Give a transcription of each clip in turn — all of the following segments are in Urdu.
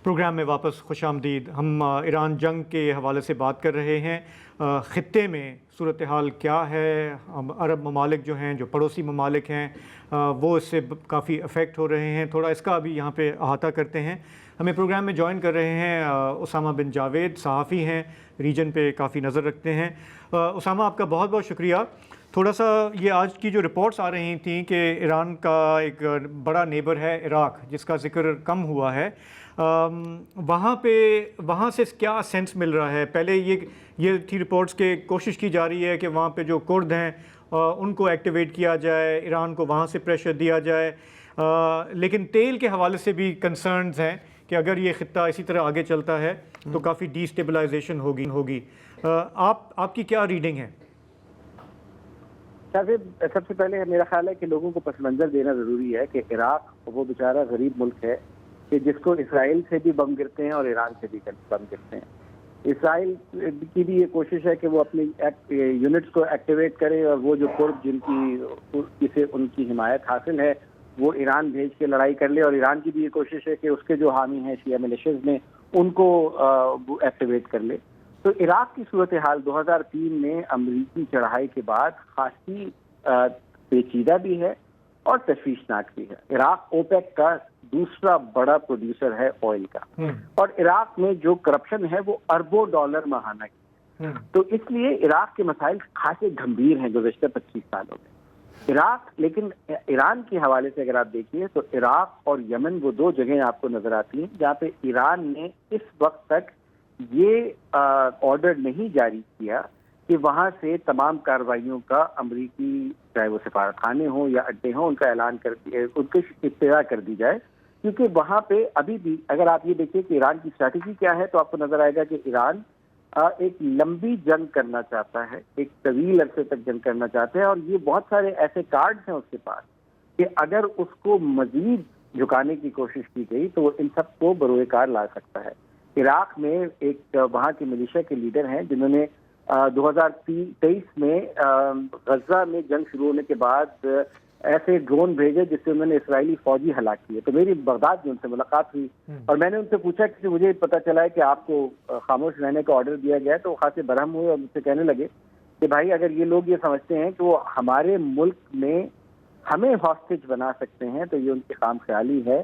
پروگرام میں واپس خوش آمدید۔ ہم ایران جنگ کے حوالے سے بات کر رہے ہیں۔ خطے میں صورتحال کیا ہے؟ عرب ممالک جو ہیں، جو پڑوسی ممالک ہیں، وہ اس سے کافی افیکٹ ہو رہے ہیں۔ تھوڑا اس کا ابھی یہاں پہ احاطہ کرتے ہیں۔ ہمیں پروگرام میں جوائن کر رہے ہیں اسامہ بن جاوید، صحافی ہیں، ریجن پہ کافی نظر رکھتے ہیں۔ اسامہ، آپ کا بہت بہت شکریہ۔ تھوڑا سا یہ آج کی جو رپورٹس آ رہی تھیں کہ ایران کا ایک بڑا نیبر ہے عراق، جس کا ذکر کم ہوا ہے، وہاں سے کیا سینس مل رہا ہے؟ پہلے یہ تھی رپورٹس کہ کوشش کی جا رہی ہے کہ وہاں پہ جو کرد ہیں ان کو ایکٹیویٹ کیا جائے، ایران کو وہاں سے پریشر دیا جائے، لیکن تیل کے حوالے سے بھی کنسرنز ہیں کہ اگر یہ خطہ اسی طرح آگے چلتا ہے تو کافی ڈی اسٹیبلائزیشن ہوگی۔ آپ کی کیا ریڈنگ ہے؟ سب سے پہلے میرا خیال ہے کہ لوگوں کو پس منظر دینا ضروری ہے کہ عراق وہ بیچارہ غریب ملک ہے کہ جس کو اسرائیل سے بھی بم گرتے ہیں اور ایران سے بھی بم گرتے ہیں۔ اسرائیل کی بھی یہ کوشش ہے کہ وہ اپنی یونٹس کو ایکٹیویٹ کرے، اور وہ جو کرد ان کی حمایت حاصل ہے وہ ایران بھیج کے لڑائی کر لے، اور ایران کی بھی یہ کوشش ہے کہ اس کے جو حامی ہیں شیعہ ملیشیز میں ان کو ایکٹیویٹ کر لے۔ تو عراق کی صورتحال 2003 میں امریکی چڑھائی کے بعد خاصی پیچیدہ بھی ہے اور تشویشناک بھی ہے۔ عراق اوپیک کا دوسرا بڑا پروڈیوسر ہے آئل کا، اور عراق میں جو کرپشن ہے وہ اربوں ڈالر ماہانہ کی، تو اس لیے عراق کے مسائل خاصے گھمبیر ہیں گزشتہ 25 سالوں میں۔ لیکن ایران کے حوالے سے اگر آپ دیکھیے تو عراق اور یمن وہ دو جگہیں آپ کو نظر آتی ہیں جہاں پہ ایران نے اس وقت تک یہ آرڈر نہیں جاری کیا کہ وہاں سے تمام کارروائیوں کا امریکی، چاہے وہ سفارت خانے ہوں یا اڈے ہوں، ان کا اعلان کر ان کی ابتدا کر دی جائے، کیونکہ وہاں پہ ابھی بھی اگر آپ یہ دیکھیں کہ ایران کی اسٹریٹجی کیا ہے تو آپ کو نظر آئے گا کہ ایران ایک لمبی جنگ کرنا چاہتا ہے، ایک طویل عرصے تک جنگ کرنا چاہتا ہے، اور یہ بہت سارے ایسے کارڈز ہیں اس کے پاس کہ اگر اس کو مزید جھکانے کی کوشش کی گئی تو وہ ان سب کو بروئے کار لا سکتا ہے۔ عراق میں ایک وہاں کے ملیشیا کے لیڈر ہیں جنہوں نے 2023 میں غزہ میں جنگ شروع ہونے کے بعد ایسے ڈرون بھیجے جس سے انہوں نے اسرائیلی فوجی ہلاک کیے۔ تو میری بغداد میں ان سے ملاقات ہوئی اور میں نے ان سے پوچھا کہ مجھے پتہ چلا ہے کہ آپ کو خاموش رہنے کا آرڈر دیا گیا ہے، تو وہ خاصے برہم ہوئے اور مجھ سے کہنے لگے کہ بھائی اگر یہ لوگ یہ سمجھتے ہیں کہ وہ ہمارے ملک میں ہمیں ہاسٹیج بنا سکتے ہیں تو یہ ان کی خام خیالی ہے۔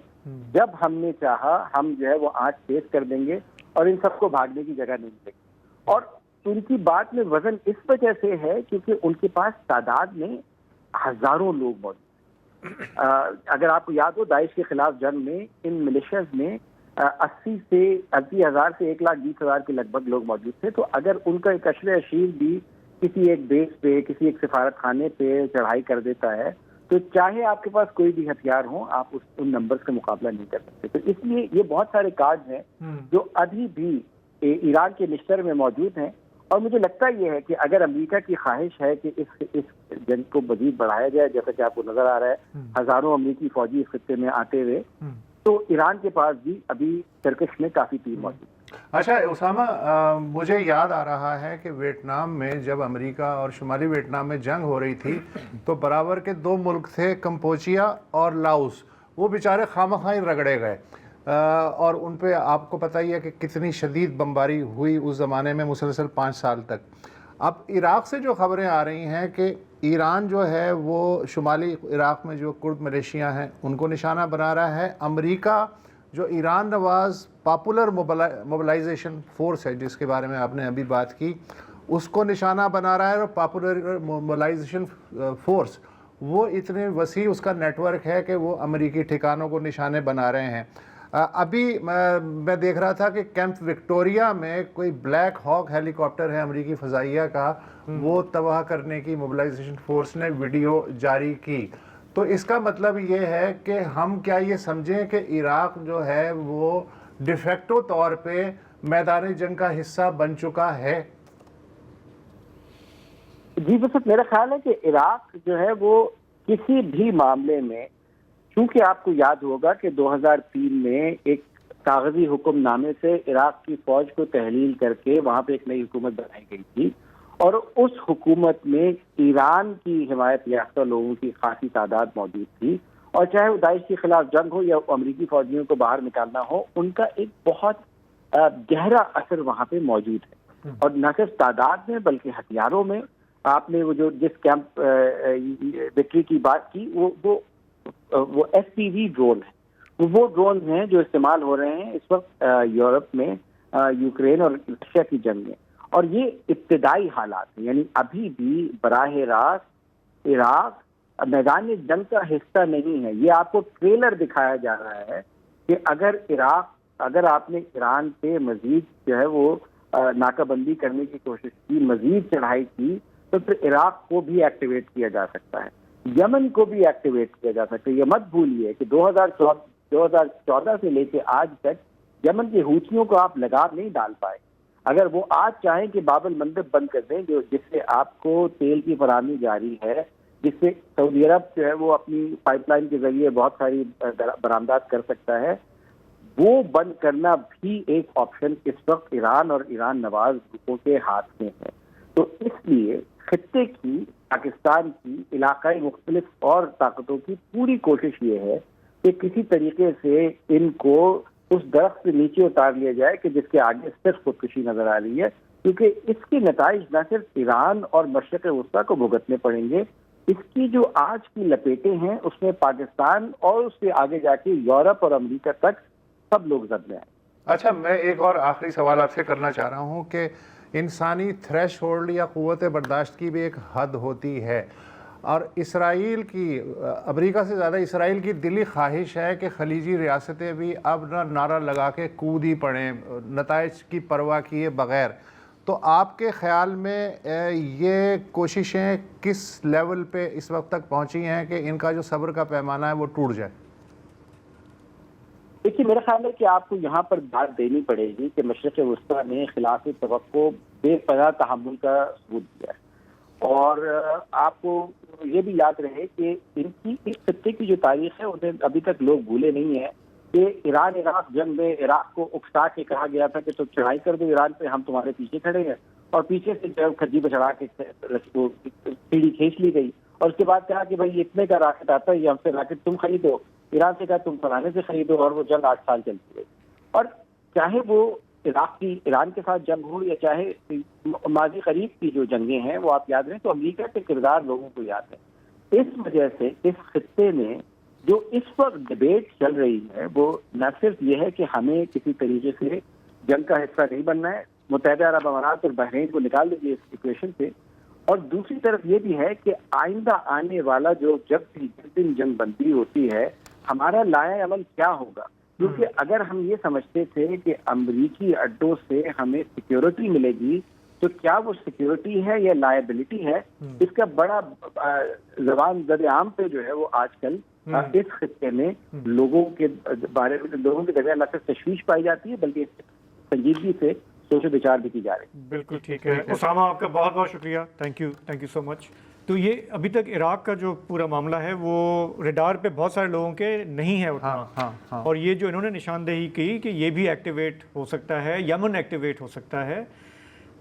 جب ہم نے چاہا ہم جو ہے وہ آنچ تیز کر دیں گے اور ان سب کو بھاگنے کی جگہ نہیں ملے گی۔ اور ان کی بات میں وزن اس وجہ سے ہے کیونکہ ان کے پاس تعداد میں ہزاروں لوگ موجود ہیں۔ اگر آپ کو یاد ہو داعش کے خلاف جنگ میں ان ملیشیاز میں 80,000 سے 1,20,000 کے لگ بھگ لوگ موجود تھے۔ تو اگر ان کا ایک اشر اشیر بھی کسی ایک بیس پہ، کسی ایک سفارت خانے پہ چڑھائی کر دیتا ہے تو چاہے آپ کے پاس کوئی بھی ہتھیار ہوں آپ ان نمبرز کا مقابلہ نہیں کر سکتے۔ تو اس لیے یہ بہت سارے کارڈز ہیں جو ابھی بھی ایران کے نشتر میں موجود ہیں، اور مجھے لگتا یہ ہے کہ اگر امریکہ کی خواہش ہے کہ اس جنگ کو مزید بڑھایا جائے، جیسا کہ آپ کو نظر آ رہا ہے ہزاروں امریکی فوجی اس خطے میں آتے ہوئے، تو ایران کے پاس بھی ابھی ترکش میں کافی تیر موجود ہے۔ اچھا اسامہ، مجھے یاد آ رہا ہے کہ ویتنام میں جب امریکہ اور شمالی ویتنام میں جنگ ہو رہی تھی تو برابر کے دو ملک تھے، کمبوڈیا اور لاؤس، وہ بیچارے خامخواہ رگڑے گئے، اور ان پہ آپ کو پتہ ہی ہے کہ کتنی شدید بمباری ہوئی اس زمانے میں، مسلسل 5 سال تک۔ اب عراق سے جو خبریں آ رہی ہیں کہ ایران جو ہے وہ شمالی عراق میں جو کرد ملیشیا ہیں ان کو نشانہ بنا رہا ہے، امریکہ جو ایران نواز پاپولر موبلائزیشن فورس ہے جس کے بارے میں آپ نے ابھی بات کی، اس کو نشانہ بنا رہا ہے، اور پاپولر موبلائزیشن فورس وہ اتنے وسیع اس کا نیٹ ورک ہے کہ وہ امریکی ٹھکانوں کو نشانے بنا رہے ہیں۔ ابھی میں دیکھ رہا تھا کہ کیمپ وکٹوریا میں کوئی بلیک ہاک ہیلی کاپٹر ہے امریکی فضائیہ کا، وہ تباہ کرنے کی موبلائزیشن فورس نے ویڈیو جاری کی۔ تو اس کا مطلب یہ ہے کہ ہم کیا یہ سمجھیں کہ عراق جو ہے وہ ڈیفیکٹو طور پہ میدان جنگ کا حصہ بن چکا ہے؟ جی بس میرا خیال ہے کہ عراق جو ہے وہ کسی بھی معاملے میں، چونکہ آپ کو یاد ہوگا کہ 2003 میں ایک کاغذی حکم نامے سے عراق کی فوج کو تحلیل کر کے وہاں پہ ایک نئی حکومت بنائی گئی تھی، اور اس حکومت میں ایران کی حمایت یافتہ لوگوں کی خاصی تعداد موجود تھی، اور چاہے وہ داعش کے خلاف جنگ ہو یا امریکی فوجیوں کو باہر نکالنا ہو، ان کا ایک بہت گہرا اثر وہاں پہ موجود ہے، اور نہ صرف تعداد میں بلکہ ہتھیاروں میں۔ آپ نے وہ جو جس کیمپ وکٹری کی بات کی، وہ ایس پی وی ڈرون ہے، وہ ڈرون ہیں جو استعمال ہو رہے ہیں اس وقت یورپ میں یوکرین اور رشیا کی جنگ میں، اور یہ ابتدائی حالات ہیں، یعنی ابھی بھی براہ راست عراق میدان جنگ کا حصہ نہیں ہے۔ یہ آپ کو ٹریلر دکھایا جا رہا ہے کہ اگر آپ نے ایران پہ مزید جو ہے وہ ناکہ بندی کرنے کی کوشش کی، مزید چڑھائی کی، تو پھر عراق کو بھی ایکٹیویٹ کیا جا سکتا ہے، یمن کو بھی ایکٹیویٹ کیا جا سکتا ہے۔ یہ مت بھولیے کہ 2014 سے لے کے آج تک یمن کے حوثیوں کو آپ لگام نہیں ڈال پائے۔ اگر وہ آج چاہیں کہ باب المندب بند کر دیں، جس سے آپ کو تیل کی فراہمی جاری ہے، جس سے سعودی عرب جو ہے وہ اپنی پائپ لائن کے ذریعے بہت ساری برآمدات کر سکتا ہے، وہ بند کرنا بھی ایک آپشن اس وقت ایران اور ایران نواز گروپوں کے ہاتھ میں ہے۔ تو اس لیے خطے کی، پاکستان کی، علاقائی مختلف اور طاقتوں کی پوری کوشش یہ ہے کہ کسی طریقے سے ان کو اس درخت سے نیچے اتار لیا جائے کہ جس کے آگے صرف خودکشی نظر آ رہی ہے، کیونکہ اس کے نتائج نہ صرف ایران اور مشرق وسطیٰ کو بھگتنے پڑیں گے، اس کی جو آج کی لپیٹیں ہیں اس میں پاکستان اور اس سے آگے جا کے یورپ اور امریکہ تک سب لوگ زد میں آئیں۔ اچھا، میں ایک اور آخری سوال آپ سے کرنا چاہ رہا ہوں کہ انسانی تھریش ہولڈ یا قوت برداشت کی بھی ایک حد ہوتی ہے، اور اسرائیل کی، امریکہ سے زیادہ اسرائیل کی دلی خواہش ہے کہ خلیجی ریاستیں بھی اب نعرہ لگا کے کود ہی پڑیں نتائج کی پرواہ کیے بغیر۔ تو آپ کے خیال میں یہ کوششیں کس لیول پہ اس وقت تک پہنچی ہیں کہ ان کا جو صبر کا پیمانہ ہے وہ ٹوٹ جائے؟ دیکھیے، میرا خیال ہے کہ آپ کو یہاں پر بات دینی پڑے گی کہ مشرق وسطیٰ نے خلاف توقع بے پناہ تحمل کا ثبوت دیا ہے، اور آپ کو یہ بھی یاد رہے کہ ان کی اس خطے کی جو تاریخ ہے انہیں ابھی تک لوگ بھولے نہیں ہیں کہ ایران عراق جنگ میں عراق کو اکسا کے کہا گیا تھا کہ تم چڑھائی کر دو ایران پہ، ہم تمہارے پیچھے کھڑے ہیں، اور پیچھے سے جو کھجی پہ چڑھا کے سیڑھی کھینچ لی گئی، اور اس کے بعد کہا کہ بھائی اتنے کا راکٹ آتا ہے، یہ ہم سے راکٹ تم خریدو، ایران سے کہا تم فلانے سے خریدو، اور وہ جنگ 8 سال چلتی رہی۔ اور چاہے وہ عراق کی ایران کے ساتھ جنگ ہو یا چاہے ماضی قریب کی جو جنگیں ہیں، وہ آپ یاد رہیں تو امریکہ کے کردار لوگوں کو یاد ہے۔ اس وجہ سے اس خطے میں جو اس وقت ڈبیٹ چل رہی ہے وہ نہ صرف یہ ہے کہ ہمیں کسی طریقے سے جنگ کا حصہ نہیں بننا ہے، متحدہ عرب امارات اور بحرین کو نکال دیجیے اس ایکویشن سے، اور دوسری طرف یہ بھی ہے کہ آئندہ آنے والا جب دن جنگ بندی ہوتی ہے ہمارا لائحہ عمل کیا ہوگا، کیونکہ اگر ہم یہ سمجھتے تھے کہ امریکی اڈوں سے ہمیں سیکیورٹی ملے گی تو کیا وہ سیکیورٹی ہے یا لائبلٹی ہے، اس کا بڑا زبان زد عام پہ جو ہے وہ آج کل اس خطے میں لوگوں کے بارے میں، لوگوں کے درمیان نہ صرف تشویش پائی جاتی ہے بلکہ سنجیدگی سے سوچ و بچار بھی کی جا رہی ہے۔ بالکل ٹھیک ہے اسامہ، آپ کا بہت بہت شکریہ، تھینک یو سو مچ۔ تو یہ ابھی تک عراق کا جو پورا معاملہ ہے وہ ریڈار پہ بہت سارے لوگوں کے نہیں ہے اتنا، اور یہ جو انہوں نے نشاندہی کی کہ یہ بھی ایکٹیویٹ ہو سکتا ہے، یمن ایکٹیویٹ ہو سکتا ہے،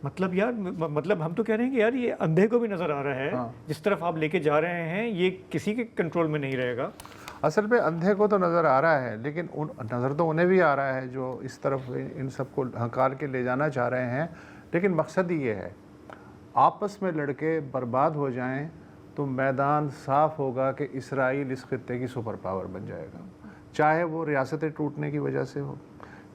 مطلب ہم تو کہہ رہے ہیں کہ یار یہ اندھے کو بھی نظر آ رہا ہے، جس طرف آپ لے کے جا رہے ہیں یہ کسی کے کنٹرول میں نہیں رہے گا۔ اصل میں اندھے کو تو نظر آ رہا ہے، لیکن نظر تو انہیں بھی آ رہا ہے جو اس طرف ان سب کو ہنکار کے لے جانا چاہ رہے ہیں، لیکن مقصد ہی یہ ہے آپس میں لڑکے برباد ہو جائیں تو میدان صاف ہوگا کہ اسرائیل اس خطے کی سپر پاور بن جائے گا، چاہے وہ ریاستیں ٹوٹنے کی وجہ سے ہو،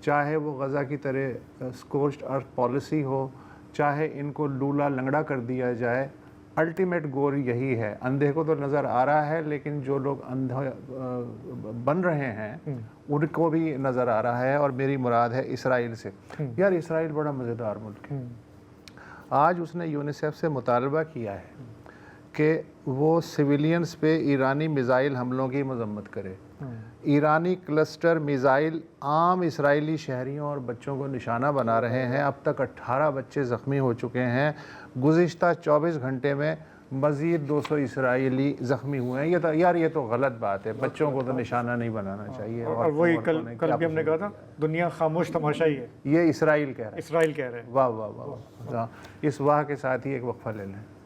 چاہے وہ غزہ کی طرح اسکورچڈ ارتھ پالیسی ہو، چاہے ان کو لولا لنگڑا کر دیا جائے، الٹیمیٹ گول یہی ہے۔ اندھے کو تو نظر آ رہا ہے، لیکن جو لوگ اندھے بن رہے ہیں ان کو بھی نظر آ رہا ہے، اور میری مراد ہے اسرائیل سے۔ یار اسرائیل بڑا مزیدار ملک ہے، آج اس نے یونیسیف سے مطالبہ کیا ہے کہ وہ سویلینز پہ ایرانی میزائل حملوں کی مذمت کرے۔ ایرانی کلسٹر میزائل عام اسرائیلی شہریوں اور بچوں کو نشانہ بنا رہے ہیں، اب تک 18 بچے زخمی ہو چکے ہیں، گزشتہ 24 گھنٹے میں مزید 200 اسرائیلی زخمی ہوئے ہیں۔ یہ تو غلط بات ہے، بچوں کو تو نشانہ نہیں بنانا چاہیے۔ اور وہی کل بھی ہم نے کہا تھا دنیا خاموش تماشا ہی ہے، یہ اسرائیل کہہ رہا ہے۔ اسرائیل کہہ رہے ہیں۔ واہ واہ واہ، اس واہ کے ساتھ ہی ایک وقفہ لے لیں۔